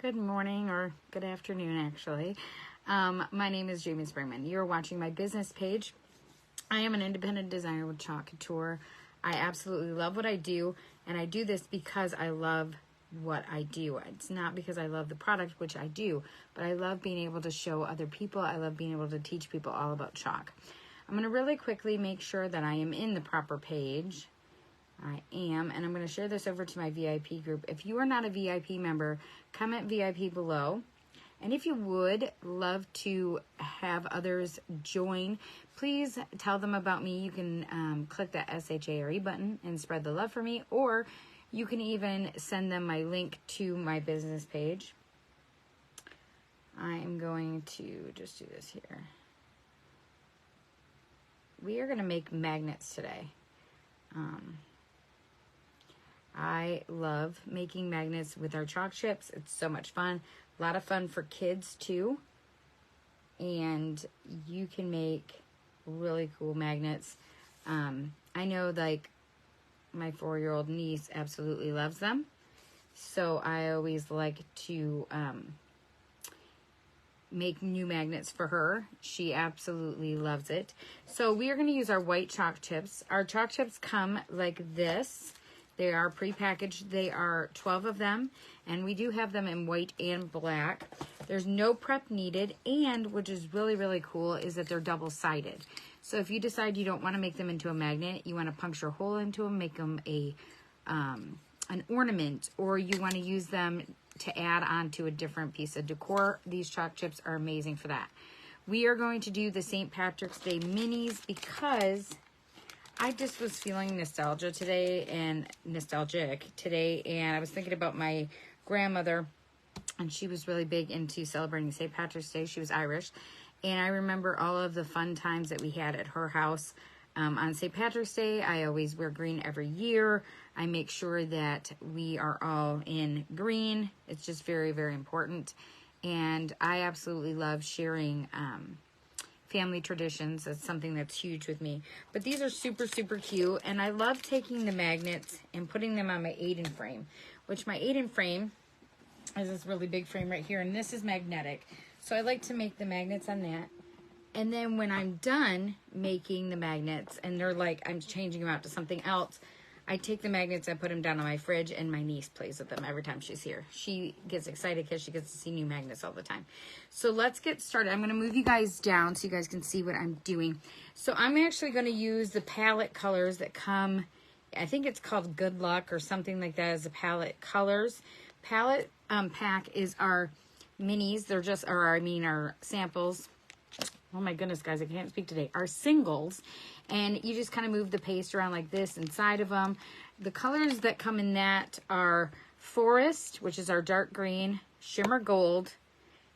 Good morning or good afternoon, actually. My name is Jamie Springman. You're watching my business page. I am an independent designer with Couture. I absolutely love what I do, and I do this because I love what I do. It's not because I love the product, which I do, but I love being able to show other people. I love being able to teach people all about chalk. I'm going to really quickly make sure that I am in the proper page. I am, and I'm going to share this over to my VIP group. If you are not a VIP member, comment VIP below. And if you would love to have others join, please tell them about me. You can click that SHARE button and spread the love for me, or you can even send them my link to my business page. I am going to just do this here. We are going to make magnets today. I love making magnets with our chalk chips. It's so much fun. A lot of fun for kids too. And you can make really cool magnets. I know, like, my 4-year-old niece absolutely loves them. So I always like to make new magnets for her. She absolutely loves it. So we are going to use our white chalk chips. Our chalk chips come like this. They are prepackaged. They are 12 of them, and we do have them in white and black. There's no prep needed, and which is really, really cool, is that they're double-sided. So if you decide you don't want to make them into a magnet, you want to puncture a hole into them, make them an ornament, or you want to use them to add on to a different piece of decor, these chalk chips are amazing for that. We are going to do the St. Patrick's Day minis because I just was feeling nostalgic today, and I was thinking about my grandmother, and she was really big into celebrating St. Patrick's Day. She was Irish, and I remember all of the fun times that we had at her house on St. Patrick's Day. I always wear green every year. I make sure that we are all in green. It's just very, very important, and I absolutely love sharing family traditions. That's something that's huge with me. But these are super, super cute. And I love taking the magnets and putting them on my 8-in frame, which my 8-in frame is this really big frame right here. And this is magnetic. So I like to make the magnets on that. And then when I'm done making the magnets and they're like, I'm changing them out to something else, I take the magnets, I put them down on my fridge, and my niece plays with them every time she's here. She gets excited because she gets to see new magnets all the time. So let's get started. I'm going to move you guys down so you guys can see what I'm doing. So I'm actually going to use the palette colors that come, I think it's called Good Luck or something like that as the palette colors. Palette pack is our minis. They're just, our samples. Oh my goodness, guys, I can't speak today. Our singles, and you just kind of move the paste around like this inside of them. The colors that come in that are Forest, which is our dark green, Shimmer Gold,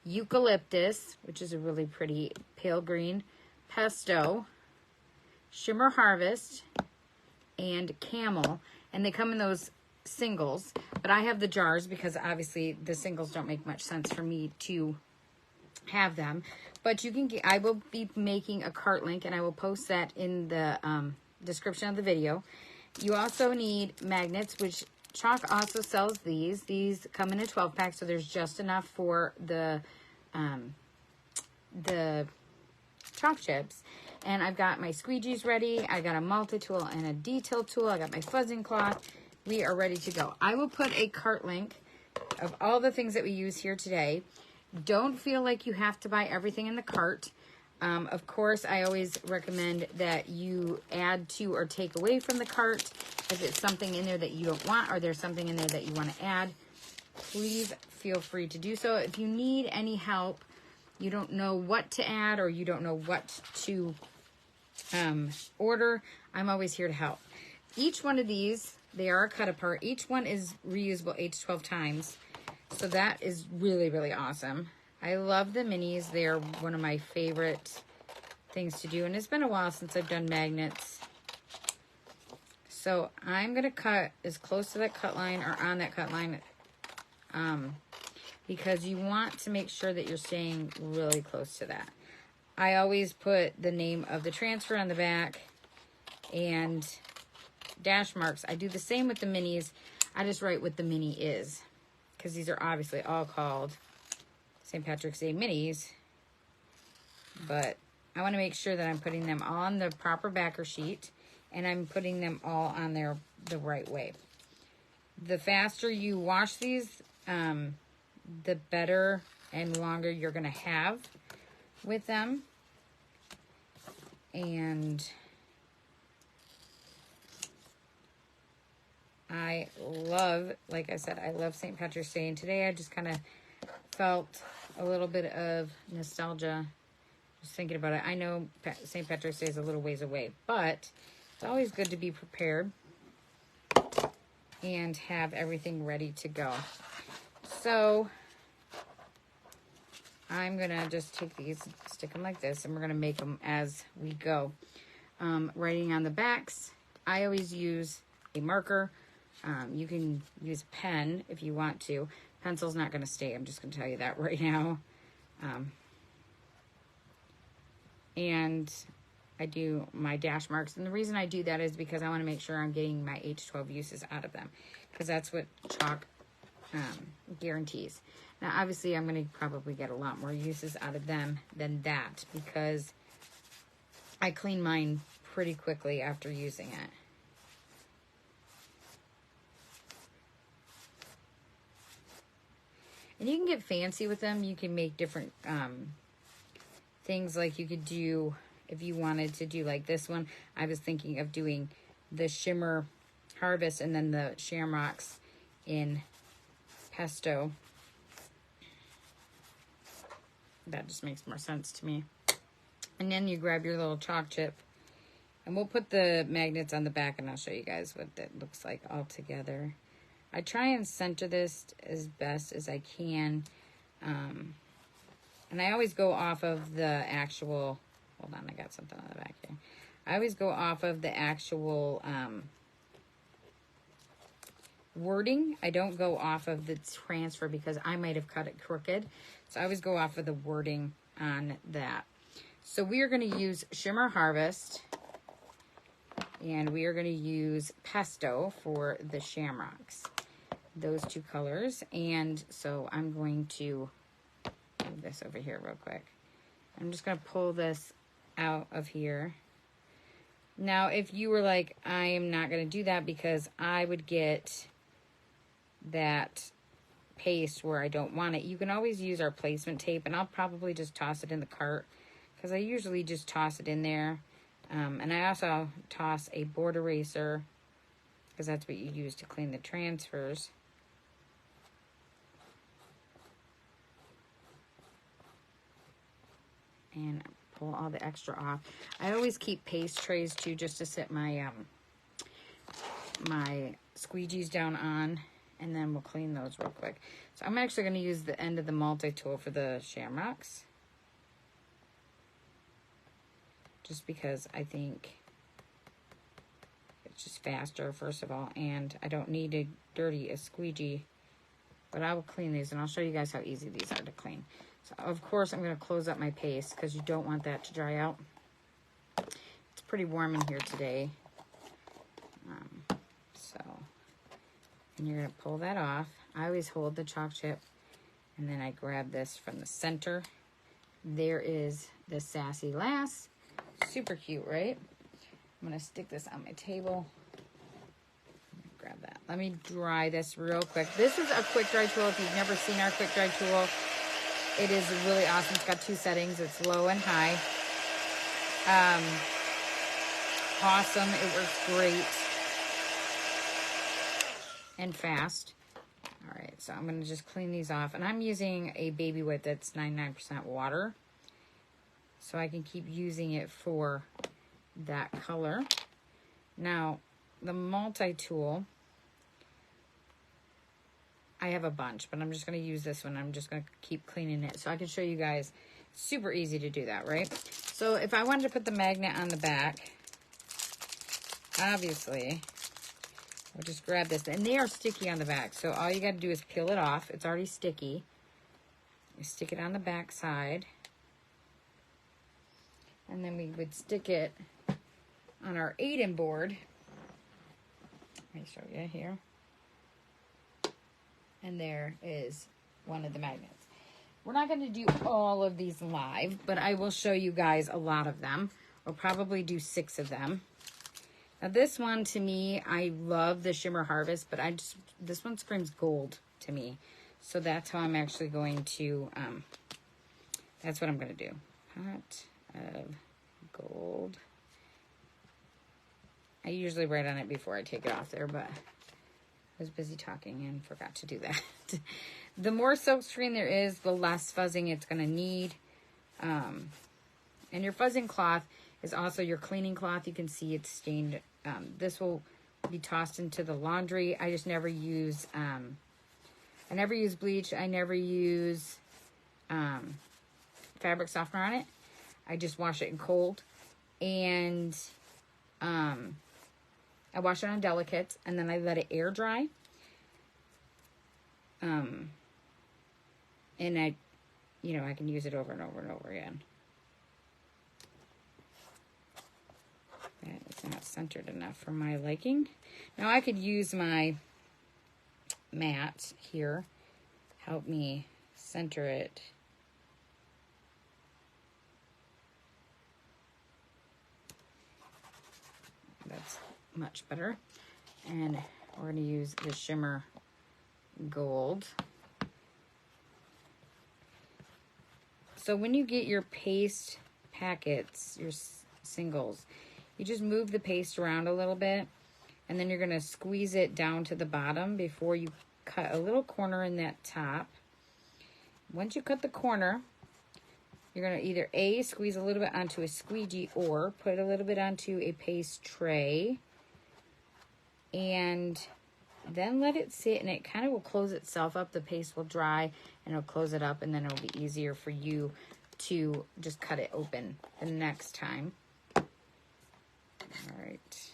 Eucalyptus, which is a really pretty pale green, Pesto, Shimmer Harvest, and Camel. And they come in those singles, but I have the jars because obviously the singles don't make much sense for me to have them. But you can get, I will be making a cart link, and I will post that in the description of the video. You also need magnets, which Chalk also sells these. These come in a 12-pack, so there's just enough for the chalk chips. And I've got my squeegees ready. I got a multi-tool and a detail tool. I got my fuzzing cloth. We are ready to go. I will put a cart link of all the things that we use here today. Don't feel like you have to buy everything in the cart. Of course, I always recommend that you add to or take away from the cart. If it's something in there that you don't want, or there's something in there that you want to add, please feel free to do so. If you need any help, you don't know what to add, or you don't know what to order, I'm always here to help. Each one of these, they are cut apart. Each one is reusable 8 to 12 times. So that is really, really awesome. I love the minis. They are one of my favorite things to do. And it's been a while since I've done magnets. So I'm going to cut as close to that cut line or on that cut line because you want to make sure that you're staying really close to that. I always put the name of the transfer on the back and dash marks. I do the same with the minis. I just write what the mini is, because these are obviously all called St. Patrick's Day minis, but I want to make sure that I'm putting them on the proper backer sheet and I'm putting them all on there the right way. The faster you wash these, the better and longer you're going to have with them. And I love, like I said, I love St. Patrick's Day. And today I just kind of felt a little bit of nostalgia just thinking about it. I know St. Patrick's Day is a little ways away, but it's always good to be prepared and have everything ready to go. So I'm going to just take these, stick them like this, and we're going to make them as we go. Writing on the backs, I always use a marker. You can use a pen if you want to. Pencil's not going to stay. I'm just going to tell you that right now. And I do my dash marks. And the reason I do that is because I want to make sure I'm getting my 8 to 12 uses out of them. Because that's what chalk guarantees. Now, obviously, I'm going to probably get a lot more uses out of them than that. Because I clean mine pretty quickly after using it. And you can get fancy with them. You can make different things, like you could do, if you wanted to do like this one, I was thinking of doing the shimmer harvest and then the shamrocks in pesto. That just makes more sense to me. And then you grab your little chalk chip, and we'll put the magnets on the back and I'll show you guys what that looks like all together. I try and center this as best as I can. And I always go off of the actual, hold on, I got something on the back here. I always go off of the actual wording. I don't go off of the transfer because I might have cut it crooked. So I always go off of the wording on that. So we are going to use Shimmer Harvest. And we are going to use Pesto for the shamrocks. Those two colors. And so I'm going to move this over here real quick. I'm just going to pull this out of here. Now, if you were like, I am not going to do that because I would get that paste where I don't want it, you can always use our placement tape, and I'll probably just toss it in the cart because I usually just toss it in there. And I also toss a board eraser because that's what you use to clean the transfers. And pull all the extra off. I always keep paste trays too, just to sit my my squeegees down on, and then we'll clean those real quick. So I'm actually going to use the end of the multi-tool for the shamrocks, just because I think it's just faster, first of all, and I don't need to dirty a squeegee, but I will clean these, and I'll show you guys how easy these are to clean. So, of course, I'm going to close up my paste because you don't want that to dry out. It's pretty warm in here today. And you're going to pull that off. I always hold the chalk chip, and then I grab this from the center. There is the Sassy Lass. Super cute, right? I'm going to stick this on my table. Grab that. Let me dry this real quick. This is a quick dry tool. If you've never seen our quick dry tool, it is really awesome. It's got 2 settings. It's low and high. Awesome. It works great and fast. All right, so I'm going to just clean these off. And I'm using a baby whip that's 99% water, so I can keep using it for that color. Now, the multi-tool, I have a bunch, but I'm just going to use this one. I'm just going to keep cleaning it so I can show you guys. Super easy to do that, right? So if I wanted to put the magnet on the back, obviously, I'll just grab this. And they are sticky on the back, so all you got to do is peel it off. It's already sticky. You stick it on the back side. And then we would stick it on our 8-in board. Let me show you here. And there is one of the magnets. We're not going to do all of these live, but I will show you guys a lot of them. We'll probably do 6 of them. Now this one, to me, I love the Shimmer Harvest, but this one screams gold to me. So that's how I'm actually going to, that's what I'm going to do. Pot of gold. I usually write on it before I take it off there, but I was busy talking and forgot to do that. The more silkscreen there is, the less fuzzing it's going to need. And your fuzzing cloth is also your cleaning cloth. You can see it's stained. This will be tossed into the laundry. I just never use, I never use bleach. I never use fabric softener on it. I just wash it in cold. And I wash it on delicate, and then I let it air dry. And I can use it over and over and over again. That is not centered enough for my liking. Now I could use my mat here, help me center it. That's much better. And we're going to use the Shimmer Gold. So when you get your paste packets, your singles, you just move the paste around a little bit, and then you're going to squeeze it down to the bottom before you cut a little corner in that top. Once you cut the corner, you're going to either A, squeeze a little bit onto a squeegee, or put a little bit onto a paste tray, and then let it sit, and it kind of will close itself up. The paste will dry, and it'll close it up, and then it'll be easier for you to just cut it open the next time. All right.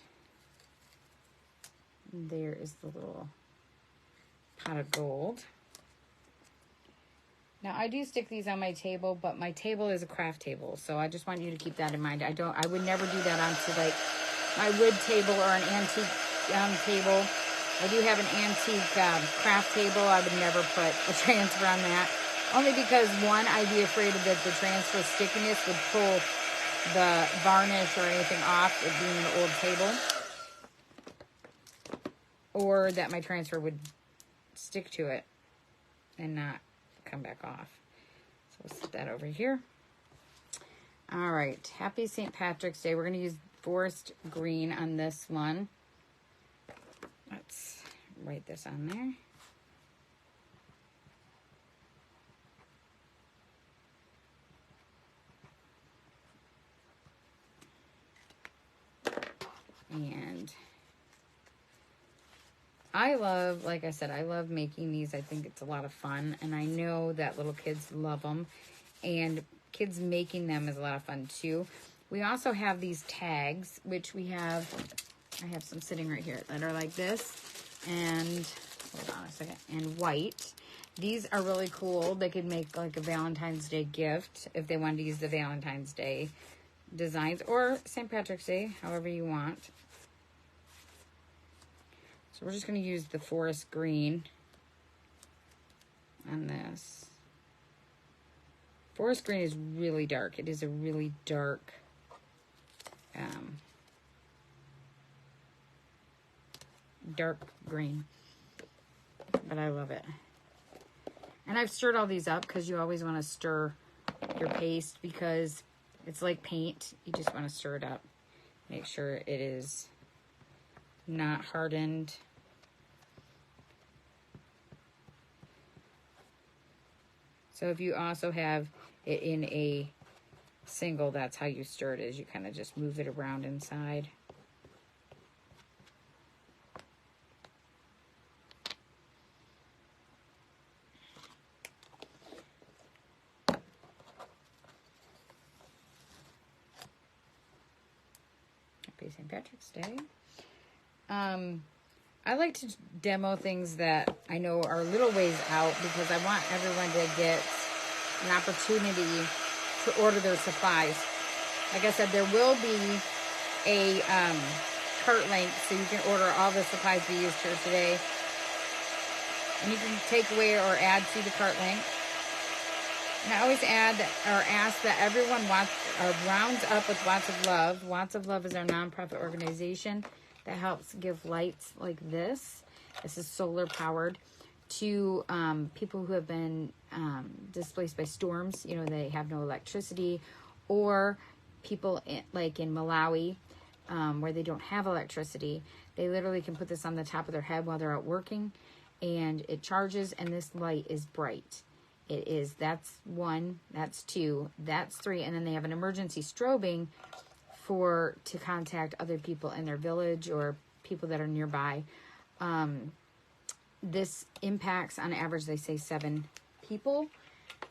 There is the little pot of gold. Now, I do stick these on my table, but my table is a craft table, so I just want you to keep that in mind. I would never do that onto, like, my wood table or an antique table. I do have an antique craft table. I would never put a transfer on that, only because, one, I'd be afraid that the transfer stickiness would pull the varnish or anything off, it being an old table, or that my transfer would stick to it and not come back off. So we'll set that over here. All right, happy St. Patrick's Day. We're going to use forest green on this one. Let's write this on there. And I love, like I said, I love making these. I think it's a lot of fun, and I know that little kids love them, and kids making them is a lot of fun too. We also have these tags, which I have some sitting right here that are like this, and hold on a second, and white. These are really cool. They could make like a Valentine's Day gift if they wanted to use the Valentine's Day designs, or St. Patrick's Day, however you want. So we're just going to use the forest green on this. Forest green is really dark. It is a really dark dark green, but I love it. And I've stirred all these up because you always want to stir your paste, because it's like paint. You just want to stir it up. Make sure it is not hardened. So if you also have it in a single, that's how you stir it, is you kind of just move it around inside. Happy St. Patrick's Day. I like to demo things that I know are a little ways out, because I want everyone to get an opportunity to order their supplies. Like I said, there will be a cart link, so you can order all the supplies we used here today. And you can take away or add to the cart link. And I always add or ask that everyone rounds up with Watts of Love. Watts of Love is our nonprofit organization that helps give lights like this. This is solar powered to people who have been displaced by storms. You know, they have no electricity, or people like in Malawi where they don't have electricity. They literally can put this on the top of their head while they're out working, and it charges, and this light is bright. It is, that's 1, that's 2, that's 3, and then they have an emergency strobing to contact other people in their village or people that are nearby. This impacts, on average, they say 7 people,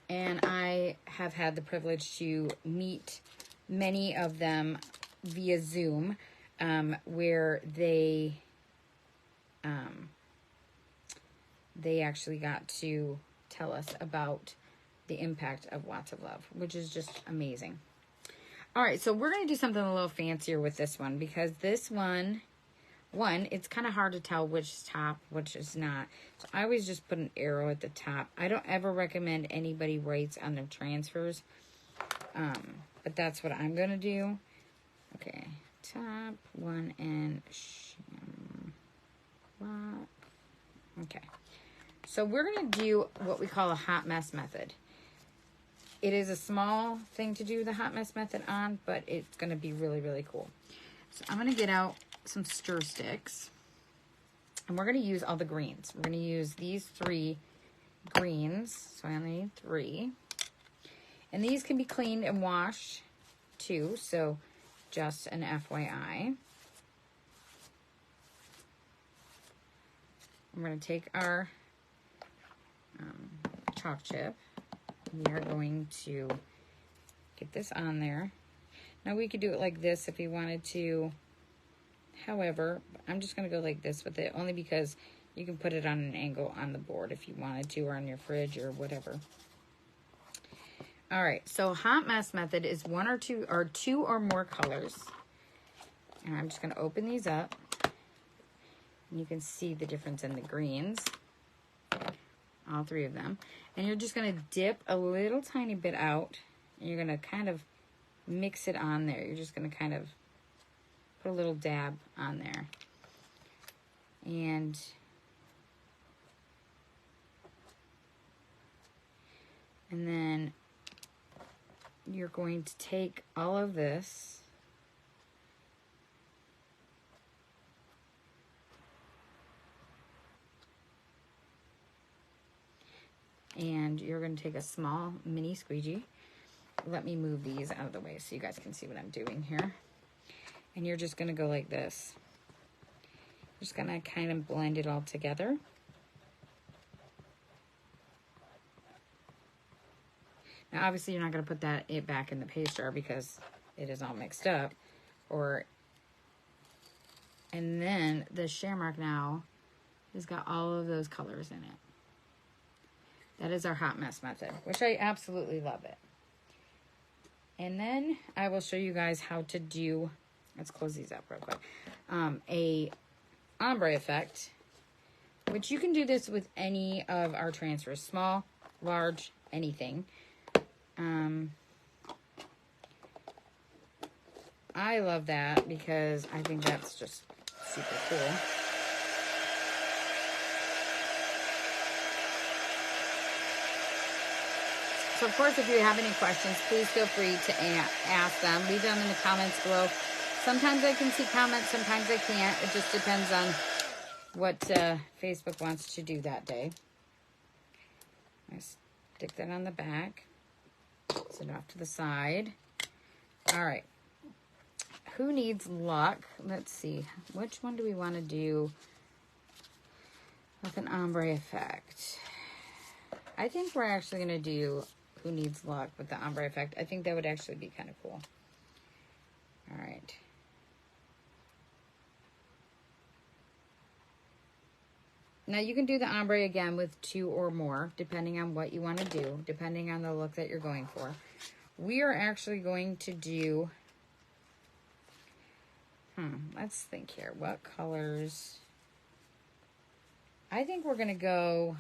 and I have had the privilege to meet many of them via Zoom, where they actually got to tell us about the impact of Watts of Love, which is just amazing. All right, so we're going to do something a little fancier with this one, because this one, it's kind of hard to tell which is top, which is not. So I always just put an arrow at the top. I don't ever recommend anybody writes on their transfers, but that's what I'm going to do. Okay, top 1 and shamrock. Okay. So we're going to do what we call a hot mess method. It is a small thing to do the hot mess method on, but it's going to be really, really cool. So I'm going to get out some stir sticks, and we're going to use all the greens. We're going to use these 3 greens, so I only need 3. And these can be cleaned and washed too, so just an FYI. I'm going to take our chalk chip. We are going to get this on there. Now we could do it like this if you wanted to. However, I'm just going to go like this with it, only because you can put it on an angle on the board if you wanted to, or on your fridge or whatever. All right, so hot mess method is 1 or 2 or 2 or more colors. And I'm just going to open these up. And you can see the difference in the greens. All 3 of them. And you're just going to dip a little tiny bit out. And you're going to kind of mix it on there. You're just going to kind of put a little dab on there. And then you're going to take all of this and you're going to take a small mini squeegee. Let me move these out of the way so you guys can see what I'm doing here. And you're just going to go like this. Just going to kind of blend it all together. Now, obviously, you're not going to put it back in the paste jar because it is all mixed up. And then the shamrock now has got all of those colors in it. That is our hot mess method, which I absolutely love it. And then I will show you guys how to do, let's close these up real quick, a ombre effect, which you can do this with any of our transfers, small, large, anything. I love that because I think that's just super cool. So, of course, if you have any questions, please feel free to ask them. Leave them in the comments below. Sometimes I can see comments, sometimes I can't. It just depends on what Facebook wants to do that day. I stick that on the back. Sit it off to the side. All right. Who needs luck? Let's see. Which one do we want to do with an ombre effect? I think we're actually going to do Who Needs Luck with the ombre effect. I think that would actually be kind of cool. All right. Now you can do the ombre again with 2 or more, depending on what you want to do, depending on the look that you're going for. We are actually going to do, let's think here. What colors? I think we're going to go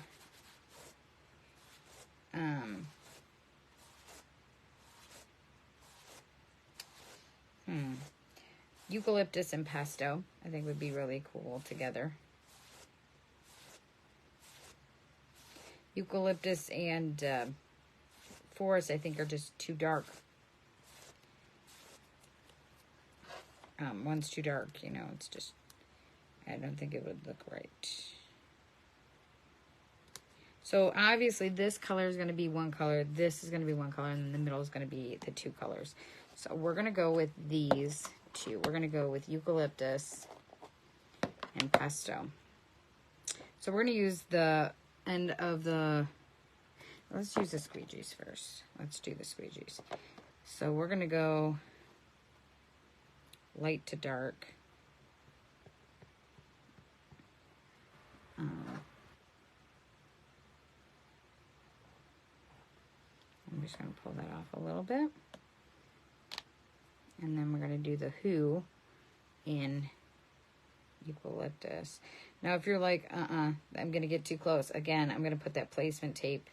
eucalyptus and pesto. I think would be really cool together. Eucalyptus and forest, I think, are just too dark. One's too dark, you know, it's just, I don't think it would look right. So obviously this color is going to be one color, this is going to be one color, and then the middle is going to be the two colors. So we're going to go with these two. We're going to go with eucalyptus and pesto. So we're going to use the end of the, let's use the squeegees first. Let's do the squeegees. So we're going to go light to dark. I'm just going to pull that off a little bit. And then we're going to do the who in eucalyptus. Now, if you're like, I'm going to get too close, again, I'm going to put that placement tape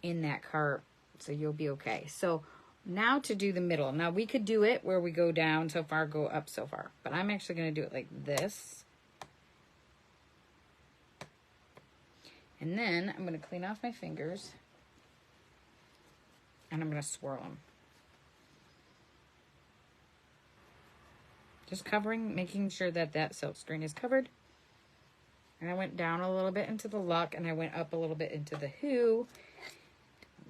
in that cart, so you'll be okay. So now to do the middle. Now, we could do it where we go down so far, go up so far. But I'm actually going to do it like this. And then I'm going to clean off my fingers. And I'm going to swirl them. Just covering, making sure that that silk screen is covered. And I went down a little bit into the luck, and I went up a little bit into the who.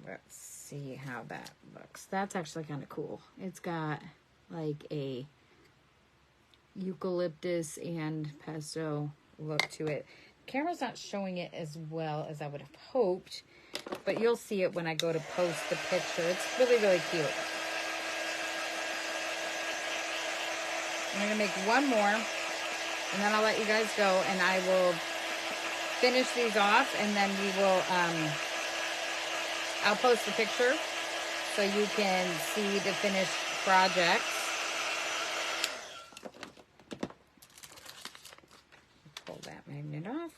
Let's see how that looks. That's actually kind of cool. It's got like a eucalyptus and pesto look to it. Camera's not showing it as well as I would have hoped, but you'll see it when I go to post the picture. It's really, really cute. I'm going to make one more, and then I'll let you guys go, and I will finish these off, and then we will, I'll post the picture so you can see the finished project. Pull that magnet off.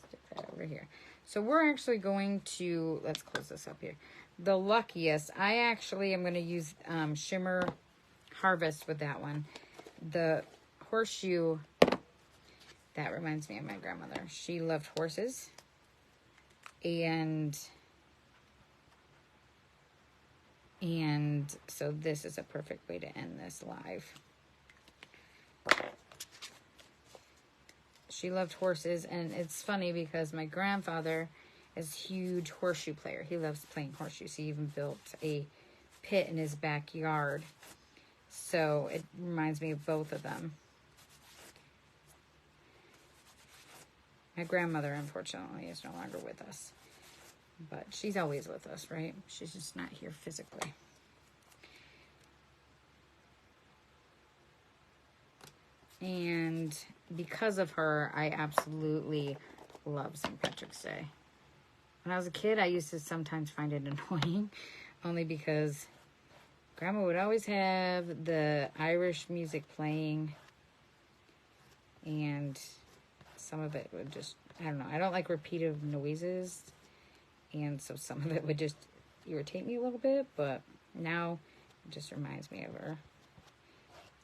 Stick that over here. So we're actually going to, let's close this up here. The Luckiest, I actually am going to use Shimmer Harvest with that one. The horseshoe, that reminds me of my grandmother. She loved horses. And so this is a perfect way to end this live. She loved horses, and it's funny because my grandfather is a huge horseshoe player. He loves playing horseshoes. He even built a pit in his backyard. So it reminds me of both of them. My grandmother, unfortunately, is no longer with us. But she's always with us, right? She's just not here physically. And because of her, I absolutely love St. Patrick's Day. When I was a kid, I used to sometimes find it annoying, only because Grandma would always have the Irish music playing, and some of it would just, I don't know, I don't like repetitive noises, and so some of it would just irritate me a little bit, but now it just reminds me of her.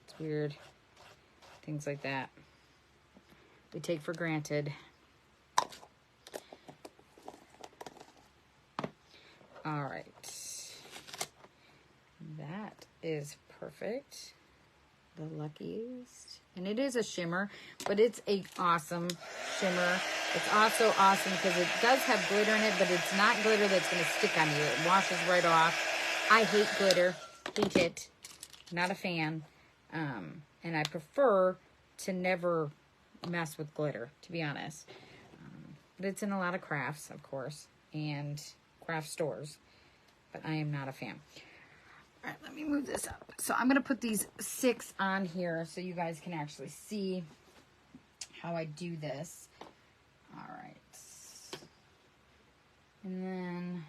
It's weird. Things like that we take for granted. All right. That is perfect. The Luckiest. And it is a shimmer, but it's a awesome shimmer. It's also awesome because it does have glitter in it, but it's not glitter that's going to stick on you. It washes right off. I hate glitter. Hate it. Not a fan. And I prefer to never mess with glitter, to be honest. But it's in a lot of crafts, of course, and craft stores. But I am not a fan. All right, let me move this up. So I'm going to put these 6 on here so you guys can actually see how I do this. All right. And then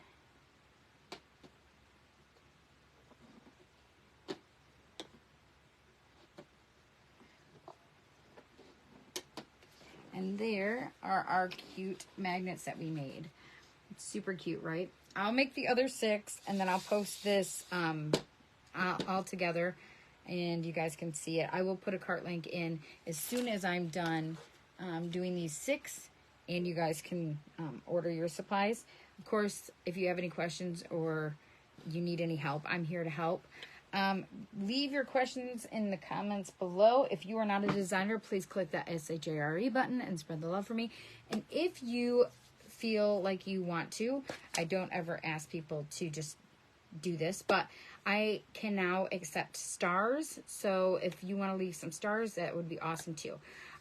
are our cute magnets that we made. It's super cute, right? I'll make the other 6, and then I'll post this all together, and you guys can see it. I will put a cart link in as soon as I'm done doing these 6, and you guys can order your supplies. Of course, if you have any questions or you need any help, I'm here to help. Leave your questions in the comments below. If you are not a designer, please click that SHARE button and spread the love for me. And if you feel like you want to, I don't ever ask people to just do this, but I can now accept stars. So if you want to leave some stars, that would be awesome too.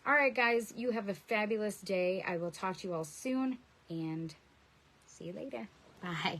All right, guys, you have a fabulous day. I will talk to you all soon, and see you later. Bye.